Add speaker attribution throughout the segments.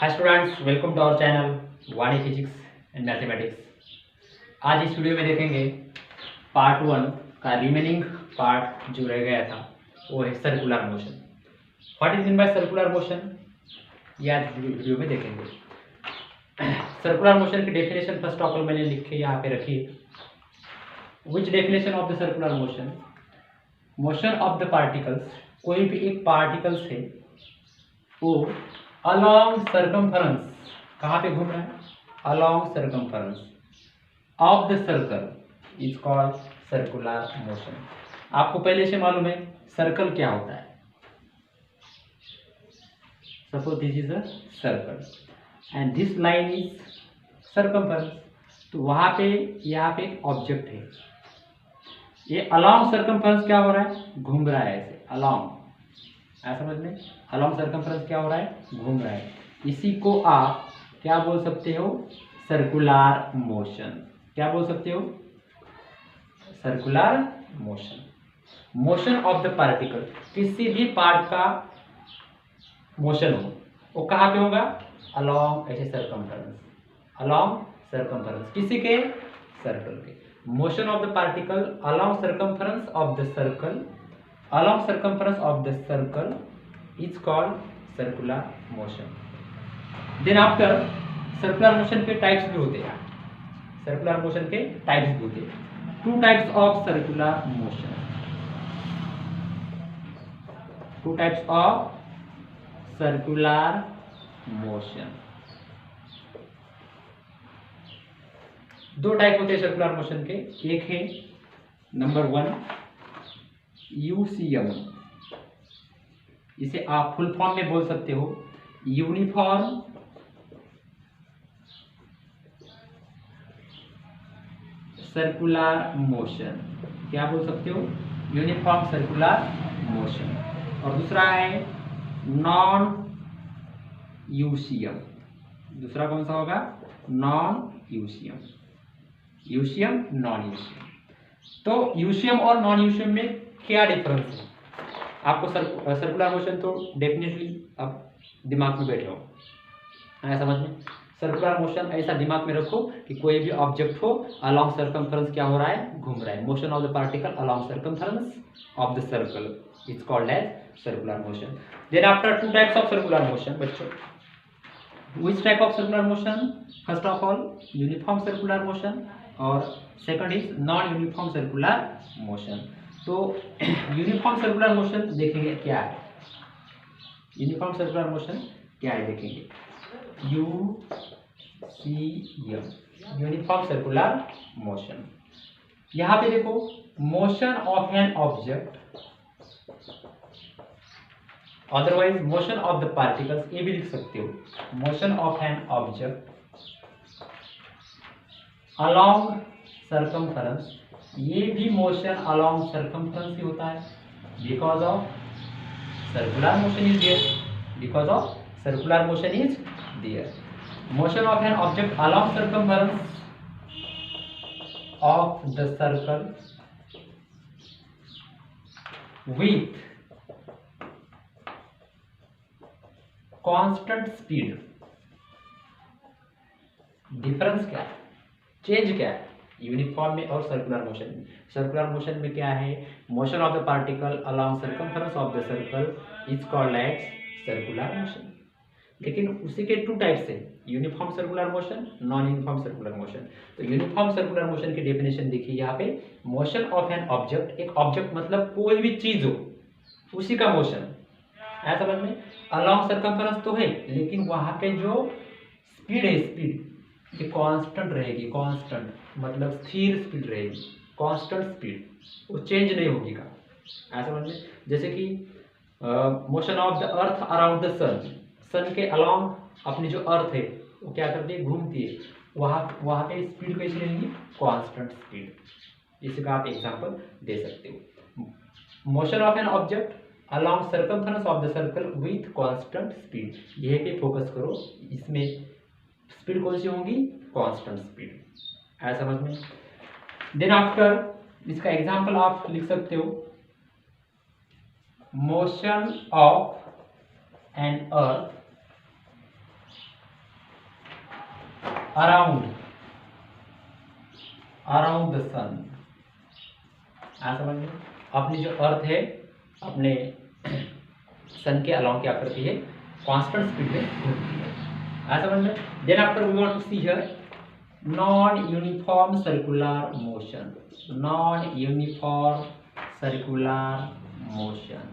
Speaker 1: Hi students, welcome to our channel Vani physics and mathematics. आज इस video में देखेंगे पार्ट 1 का रिमेनिंग पार्ट जो रह गया था, वो है circular motion. What is mean by circular motion, ये आज वीडियो में देखेंगे। सर्कुलर मोशन की डेफिनेशन फर्स्ट ऑफ ऑल मैंने लिख के यहाँ पे रखी है। Which definition of the circular motion, motion of the particles, कोई भी एक पार्टिकल्स है वो अलॉन्ग सर्कमफरेंस, कहाँ पे घूम रहा है, along circumference of the circle is called circular motion. आपको पहले से मालूम है सर्कल क्या होता है। Suppose this is a circle and this line is circumference, तो वहां पे यहाँ पे एक ऑब्जेक्ट है, ये अलॉन्ग सर्कमफरेंस क्या हो रहा है, घूम रहा है ऐसे अलॉन्ग। समझ में, अलॉन्ग सर्कमफरेंस क्या हो रहा है, घूम रहा है। इसी को आप क्या बोल सकते हो, सर्कुलर मोशन। क्या बोल सकते हो, circular motion. Motion of the particle, किसी भी पार्ट का मोशन हो वो कहाँ पे होगा, अलॉन्ग ऐसे सर्कमफरेंस, अलॉन्ग सर्कमफरेंस किसी के, सर्कल के। Motion of the particle along circumference of the circle, along circumference of the circle is called circular motion. Then after circular motion के types भी होते हैं, circular motion के types भी होते हैं। Two types of circular motion, two types of circular motion। दो type होते हैं सर्कुलर मोशन के, एक है नंबर 1 यूसीएम, इसे आप फुल फॉर्म में बोल सकते हो यूनिफॉर्म सर्कुलर मोशन। क्या बोल सकते हो, यूनिफॉर्म सर्कुलर मोशन। और दूसरा है नॉन यूसीएम, दूसरा कौन सा होगा, non UCM, UCM non UCM. तो यूसीएम और नॉन यूसीएम में क्या डिफरेंस है, आपको सर्कुलर मोशन तो डेफिनेटली आप दिमाग में बैठे हो, है समझ में। सर्कुलर मोशन ऐसा दिमाग में रखो कि कोई भी ऑब्जेक्ट हो अलॉन्ग सर्कमफरेंस क्या हो रहा है, घूम रहा है। Motion of the particle along circumference of the circle is called as circular motion. Then after two types of circular motion बच्चों, which type of circular motion, first of all uniform circular motion और second is non uniform circular motion। तो uniform circular motion देखेंगे क्या है, uniform circular motion क्या है देखेंगे, UCM uniform circular motion. यहाँ पे देखो motion of an object, otherwise motion of the particles, ये भी लिख सकते हो, motion of an object along circumference, ये भी मोशन अलॉन्ग सर्कमफरेंस ही होता है, because of circular motion is there, because of circular motion is there. Motion of an object along circumference of the circle with constant speed. Difference क्या है, change क्या है uniform में और सर्कुलर मोशन में। सर्कुलर मोशन में क्या है, motion of the particle along circumference of the circle is called as circular motion. लेकिन उसी के टू टाइप्स है, uniform circular motion, non uniform circular motion. तो यूनिफॉर्म सर्कुलर मोशन की डेफिनेशन देखिए यहाँ पे, मोशन ऑफ एन ऑब्जेक्ट, एक ऑब्जेक्ट मतलब कोई भी चीज हो उसी का मोशन है, समझ में। अलॉन्ग सर्कमफरेंस तो है लेकिन वहां पे जो स्पीड है, स्पीड ये कांस्टेंट रहेगी, कांस्टेंट मतलब स्थिर स्पीड रहेगी, कांस्टेंट स्पीड, वो चेंज नहीं होगी का, ऐसा समझ में। जैसे कि motion of the earth around the sun, sun के अलॉन्ग अपनी जो अर्थ है वो क्या करती है, घूमती है, वहाँ पे स्पीड कैसी रहेगी, कांस्टेंट स्पीड। इसका आप एग्जांपल दे सकते हो, motion of an object along circumference of the circle with constant speed. यह पे फोकस करो, इसमें स्पीड कौन सी होगी, कांस्टेंट स्पीड, है समझ में। देन आफ्टर इसका एग्जांपल आप लिख सकते हो, motion of an earth around the sun. समझ में, अपनी जो अर्थ है अपने सन के अलाउंड क्या करती है, कांस्टेंट स्पीड में घूमती है। समझ में। Then after we want to see here non uniform circular motion. Non uniform circular motion.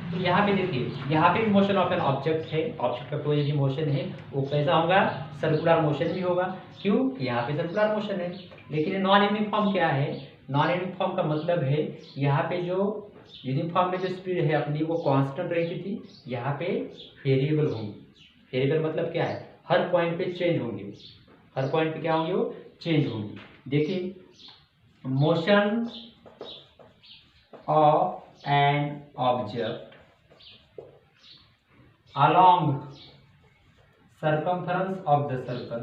Speaker 1: तो यहाँ पे देखिए, यहाँ पे भी मोशन ऑफ एन ऑब्जेक्ट है, ऑब्जेक्ट का कोई भी मोशन है वो कैसा होगा, सर्कुलर मोशन भी होगा। क्यों, यहाँ पे सर्कुलर मोशन है। लेकिन नॉन यूनिफॉर्म क्या है, नॉन यूनिफॉर्म का मतलब है यहाँ पे जो यूनिफॉर्म में जो स्पीड है अपनी वो कांस्टेंट रहती थी, यहाँ पे वेरिएबल होंगी। वेरिएबल मतलब क्या है, हर पॉइंट पे चेंज होंगे, हर पॉइंट पे क्या होंगे, वो चेंज होंगी। देखिए, motion of an object along circumference of the circle,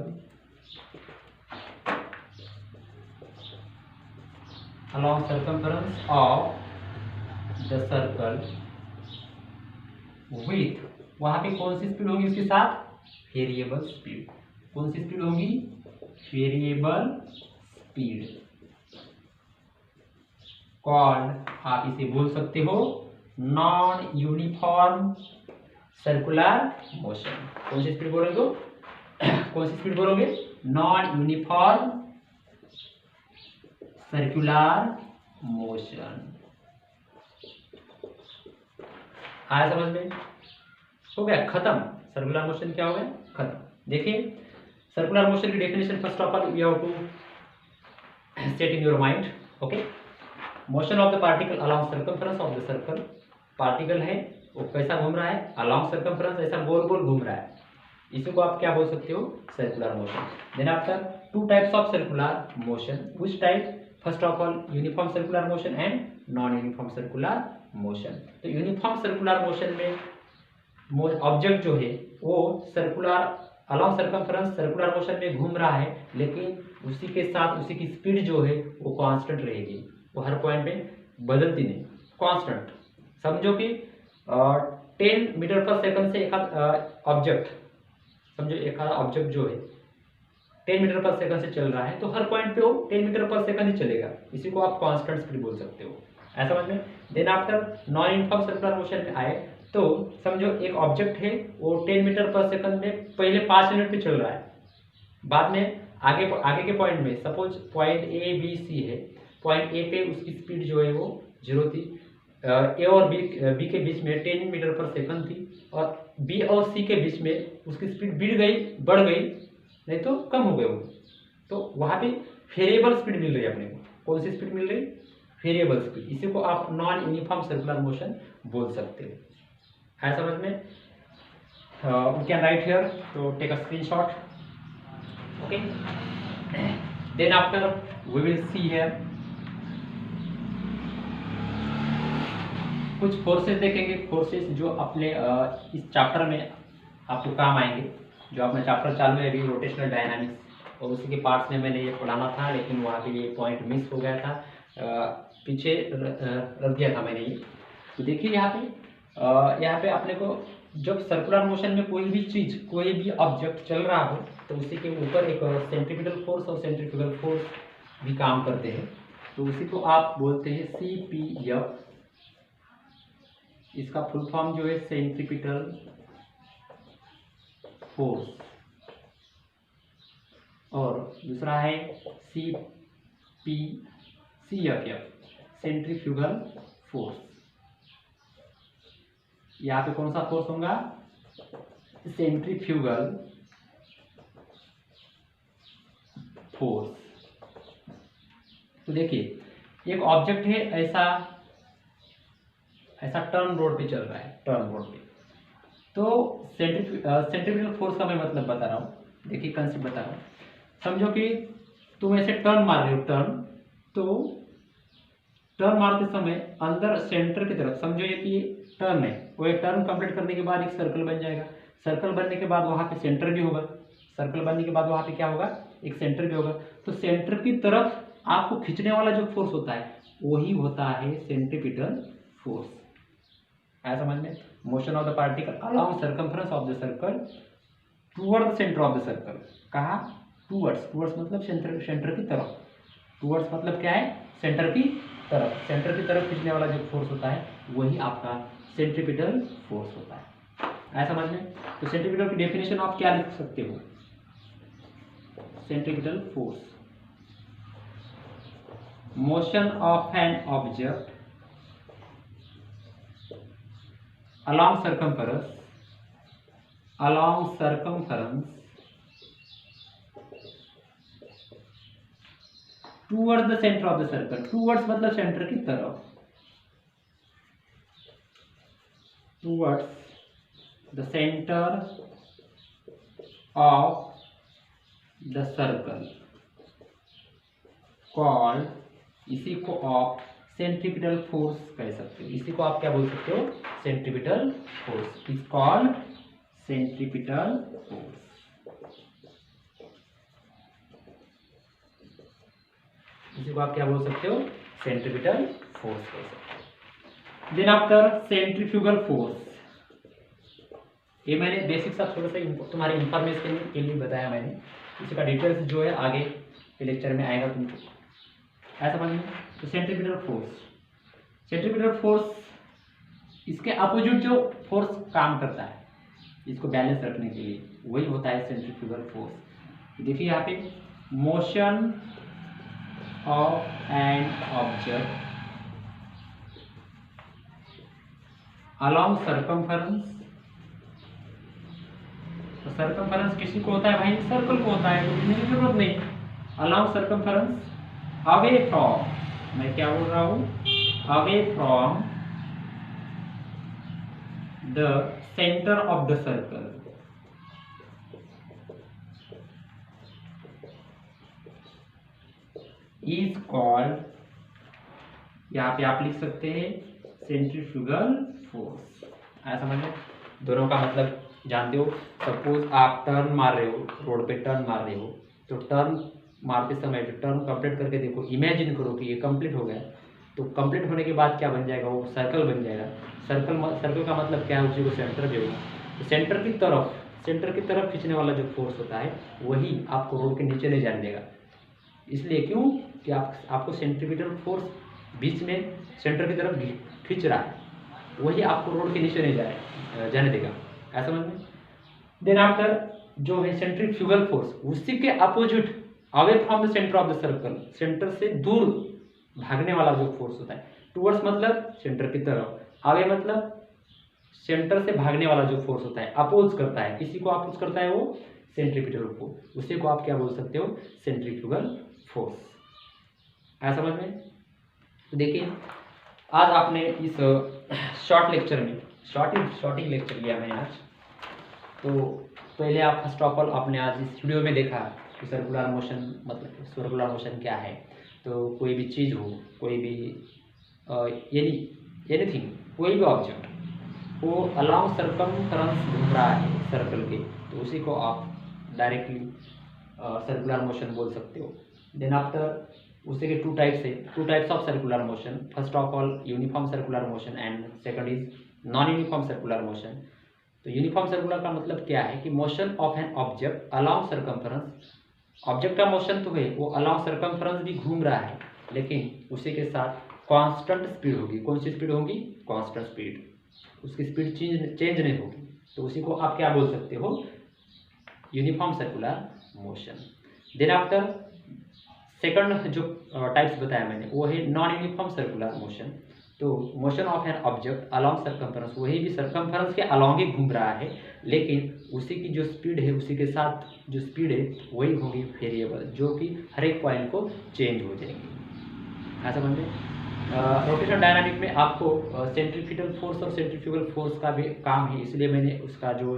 Speaker 1: along circumference of the circle with, वहां पे कौन सी स्पीड होगी उसके साथ, वेरिएबल स्पीड। कौन सी स्पीड होगी, वेरिएबल स्पीड। कॉल्ड, आप इसे बोल सकते हो नॉन यूनिफॉर्म सर्कुलर मोशन। कौन सी स्पीड बोलोगे, कौन सी स्पीड बोलोगे, नॉन यूनिफॉर्म सर्कुलर मोशन। आया समझ में, हो गया खत्म। सर्कुलर मोशन क्या हो गया, खत्म। देखिए, सर्कुलर मोशन की definition first of all you have to set in your mind. Okay, motion of the particle along circumference of the circle. Particle है वो कैसा घूम रहा है, अलोंग सर्कमफेरेंस, ऐसा गोल गोल घूम रहा है, इसी को आप क्या बोल सकते हो, circular motion. Then after two types of circular motion, which type, first of all uniform circular motion and non uniform circular motion. तो यूनिफॉर्म सर्कुलर मोशन में ऑब्जेक्ट जो है वो circular along circumference circular motion में घूम रहा है, लेकिन उसी के साथ उसी की स्पीड जो है वो कांस्टेंट रहेगी, वो हर पॉइंट पे बदलती नहीं, कांस्टेंट। समझो कि 10 मीटर पर सेकंड से एक ऑब्जेक्ट, समझो एक ऑब्जेक्ट जो है 10 मीटर पर सेकंड से चल रहा है, तो हर पॉइंट पे वो 10 मीटर पर सेकंड ही चलेगा, इसी को आप कांस्टेंट स्पीड बोल सकते हो। ऐसा समझ में। Then after non uniform circular motion में आए तो समझो एक ऑब्जेक्ट है वो 10 मीटर पर सेकंड में पहले 5 मिनट पे चल रहा है, बाद में आगे के पॉइंट में suppose point A B C है, पॉइंट ए पे उसकी स्पीड जो है वो 0 थी, ए और बी के बीच में 10 मीटर पर सेकंड थी, और बी और सी के बीच में उसकी स्पीड बढ़ गई, नहीं तो कम हो गई वो, तो वहाँ पे वेरिएबल स्पीड मिल रही है अपने को। कौन सी स्पीड मिल रही, वेरिएबल स्पीड, इसी को आप नॉन यूनिफॉर्म सर्कुलर मोशन बोल सकते हो। है समझ में। वी कैन राइट हियर, तो take a screenshot. Okay, then after we will see here कुछ फोर्सेस देखेंगे, फोर्सेस जो अपने इस चैप्टर में आपको काम आएंगे। जो अपना चैप्टर चालू है अभी रोटेशनल डायनामिक्स, और उसी के पार्ट्स में मैंने ये पढ़ाना था, लेकिन वहाँ पे ये पॉइंट मिस हो गया था, पीछे रख दिया था मैंने ये। तो देखिए यहाँ पे अपने को जब सर्कुलर मोशन में कोई भी चीज़, कोई भी ऑब्जेक्ट चल रहा हो, तो उसी के ऊपर एक सेंट्रीपिटल फोर्स और सेंट्रीफ्यूगल फोर्स भी काम करते हैं, तो उसी को आप बोलते हैं CPF। इसका फुल फॉर्म जो है सेंट्रीपिटल फोर्स, और दूसरा है CFF सेंट्रीफ्यूगल फोर्स। यहाँ पे कौन सा फोर्स होगा, सेंट्रीफ्यूगल फोर्स। तो देखिए एक ऑब्जेक्ट है ऐसा टर्न रोड पे चल रहा है, टर्न रोड पे, तो सेंट्रीफ्यूगल फोर्स का मैं मतलब बता रहा हूँ। देखिए कंसेप्ट बता रहा हूँ, समझो कि तुम ऐसे टर्न मार रहे हो, तो टर्न मारते समय अंदर सेंटर की तरफ, समझो ये कि टर्न है, वो एक टर्न कंप्लीट करने के बाद एक सर्कल बन जाएगा, सर्कल बनने के बाद वहाँ पे सेंटर भी होगा, सर्कल बनने के बाद वहाँ पे क्या होगा, एक सेंटर भी होगा, तो सेंटर की तरफ आपको खींचने वाला जो फोर्स होता है वही होता है सेंट्रीपिटल फोर्स। आया समझ में। Motion of the particle along circumference of the circle toward the centre of the circle. कहा टूवर्ड्स, टूवर्ड्स मतलब सेंटर की तरफ। टूवर्ड्स मतलब क्या है, सेंटर की तरफ। सेंटर की तरफ खींचने वाला जो फोर्स होता है वही आपका सेंट्रीपिटल फोर्स होता है। आया समझ में? तो सेंट्रीपिटल की डेफिनेशन आप क्या लिख सकते हो? Centripetal force, motion of an object along circumference towards the center of the circle। towards मतलब सेंटर की तरफ, towards the center of the circle called, इसी को आप सेंट्रीपिटल फोर्स कह सकते हो। इसी को आप क्या बोल सकते हो? Centripetal force is called centripetal force. इसी को आप क्या बोल सकते हो? सेंट्रीपिटल फोर्स कह सकते हो। देन आफ्टर सेंट्रीफ्यूगल फोर्स, ये मैंने बेसिक सा थोड़ा सा तुम्हारे इंफॉर्मेशन के लिए बताया मैंने। इसी का डिटेल्स जो है आगे के लेक्चर में आएगा तुमको। ऐसा समझ में? तो सेंट्रीपिटल फोर्स, सेंट्रीपिटल फोर्स इसके अपोजिट जो फोर्स काम करता है इसको बैलेंस रखने के लिए, वही होता है सेंट्रीफ्यूगल फोर्स। देखिए यहाँ पे motion of an object along circumference, तो सर्कमफरेंस किसी को होता है भाई? सर्कल को होता है, तो लिखने की जरूरत नहीं। अलोंग सर्कमफरेंस अवे फ्रॉम, मैं क्या बोल रहा हूं? Away from the centre of the circle, is called, यहाँ पे आप लिख सकते हैं सेंट्रीफ्यूगल फोर्स। ऐसा समझ में? दोनों का मतलब जानते हो। सपोज आप टर्न मार रहे हो, रोड पे टर्न मार रहे हो, तो टर्न मारते समय जो टर्न कंप्लीट करके देखो, इमेजिन करो कि ये कंप्लीट हो गया, तो कंप्लीट होने के बाद क्या बन जाएगा? वो सर्कल बन जाएगा। सर्कल का मतलब क्या है? उसी को सेंटर भी होगा। तो सेंटर की तरफ खींचने वाला जो फोर्स होता है वही आपको रोड के नीचे ले जाने देगा। इसलिए क्यों कि आपको सेंट्रीपिटल फोर्स बीच में सेंटर की तरफ खींच रहा है, वही आपको रोड के नीचे नहीं जाने देगा। ऐसा समझ में? देन आफ्टर जो है सेंट्रीफ्यूगल फोर्स, उसी के opposite away from the centre of the circle, centre से दूर भागने वाला जो फोर्स होता है। टुवर्ड्स मतलब सेंटर की तरफ, अवे मतलब सेंटर से भागने वाला जो फोर्स होता है, अपोज करता है, किसी को अपोज करता है वो सेंट्रीपिटल फोर्स, उसी को आप क्या बोल सकते हो? Centrifugal force. आया समझ में? तो देखिए आज आपने इस शॉर्ट लेक्चर में शॉर्टिंग लेक्चर लिया मैंने आज। तो पहले आप फर्स्ट ऑफ ऑल आपने आज इस वीडियो में देखा कि सर्कुलर मोशन मतलब सर्कुलर मोशन क्या है। तो कोई भी चीज़ हो, कोई भी एनीथिंग, कोई भी ऑब्जेक्ट वो अलाउंग सर्कमफरेंस घूम रहा है सर्कल के, तो उसी को आप डायरेक्टली सर्कुलर मोशन बोल सकते हो। देन आफ्टर उसी के two types of circular motion. First of all uniform circular motion and second is non uniform circular motion. तो यूनिफॉर्म सर्कुलर का मतलब क्या है कि motion of an object along circumference, object का मोशन तो है, वो अलाउंग सर्कमफरेंस भी घूम रहा है, लेकिन उसी के साथ कांस्टेंट स्पीड होगी। कौन सी स्पीड होगी? कांस्टेंट स्पीड, उसकी स्पीड चेंज नहीं होगी। तो उसी को आप क्या बोल सकते हो? Uniform circular motion. Then after second जो टाइप्स बताया मैंने वो है नॉन यूनिफॉर्म सर्कुलर मोशन। तो motion of an object along circumference, वही भी सर्कमफरेंस के अलोंग ही घूम रहा है, लेकिन उसी की जो स्पीड है, उसी के साथ जो स्पीड है वही होगी वेरिएबल, जो कि हर एक पॉइंट को चेंज हो जाएगी। ऐसा समझे? रोटेशन डायनामिक में आपको सेंट्रीपिटल फोर्स और सेंट्रीफ्यूगल फोर्स का भी काम है, इसलिए मैंने उसका जो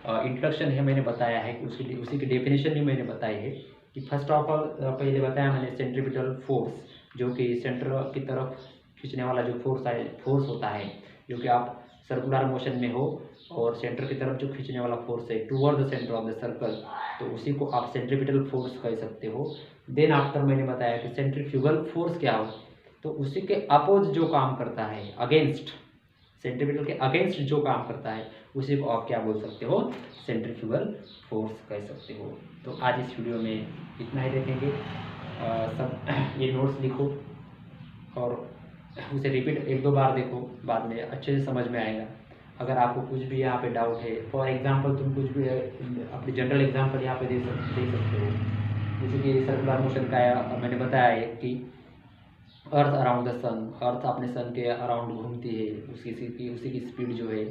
Speaker 1: इंट्रोडक्शन है मैंने बताया है कि उसी की डेफिनेशन भी मैंने बताई है कि फर्स्ट ऑफ ऑल पहले बताया मैंने सेंट्रीपिटल फोर्स, जो कि सेंटर की तरफ खींचने वाला जो फोर्स होता है, जो कि आप सर्कुलर मोशन में हो और सेंटर की तरफ जो खींचने वाला फोर्स है toward the centre of the circle, तो उसी को आप सेंट्रीपिटल फोर्स कह सकते हो। देन आफ्टर मैंने बताया कि सेंट्रीफ्यूगल फोर्स क्या हो, तो उसी के अपोज जो काम करता है, अगेंस्ट सेंट्रीपिटल के अगेंस्ट जो काम करता है उसी को आप क्या बोल सकते हो, सेंट्रीफ्यूगल फोर्स कह सकते हो। तो आज इस वीडियो में इतना ही देखेंगे। सब ये नोट्स लिखो और उसे रिपीट 1-2 बार देखो, बाद में अच्छे से समझ में आएगा। अगर आपको कुछ भी यहाँ पे डाउट है, फॉर एग्जांपल तुम कुछ भी अपनी जनरल एग्जांपल यहाँ पे दे सकते हो। जैसे कि सर्कुलर मोशन का मैंने बताया है कि अर्थ अराउंड द सन, अर्थ अपने सन के अराउंड घूमती है, उसी की स्पीड जो है।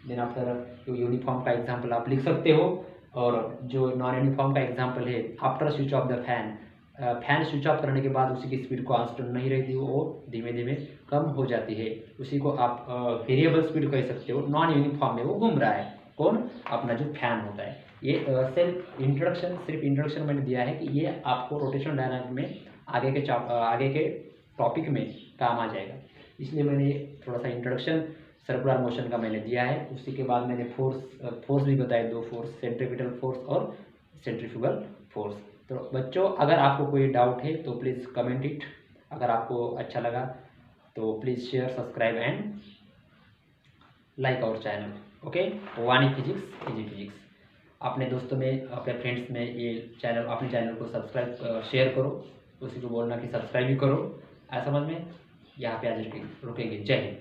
Speaker 1: देन आफ्टर यूनिफॉर्म का एग्जांपल आप लिख सकते हो, और जो नॉन यूनिफॉर्म का एग्जांपल है after switch off the fan, fan switch off करने के बाद उसी की स्पीड कांस्टेंट नहीं रहती, वो धीमे धीमे कम हो जाती है। उसी को आप वेरिएबल स्पीड कह सकते हो। नॉन यूनिफॉर्म में वो घूम रहा है, कौन, अपना जो फैन होता है। ये सिर्फ इंट्रोडक्शन मैंने दिया है कि ये आपको रोटेशन डायनामिक्स में आगे के टॉपिक में काम आ जाएगा, इसलिए मैंने थोड़ा सा इंट्रोडक्शन सर्कुलर मोशन का मैंने दिया है। उसी के बाद मैंने फोर्स भी बताए, 2 फोर्स, सेंट्रीपिटल फोर्स और सेंट्रीफ्यूगल फोर्स। तो बच्चों, अगर आपको कोई डाउट है तो प्लीज़ कमेंट इट। अगर आपको अच्छा लगा तो please share, subscribe and like our channel. Okay, Wani physics, easy physics. अपने दोस्तों में, अपने फ्रेंड्स में ये चैनल, अपने चैनल को सब्सक्राइब शेयर करो, उसी को बोलना कि सब्सक्राइब भी करो। समझ में, यहाँ पे आज रुकेंगे। जय हिंद।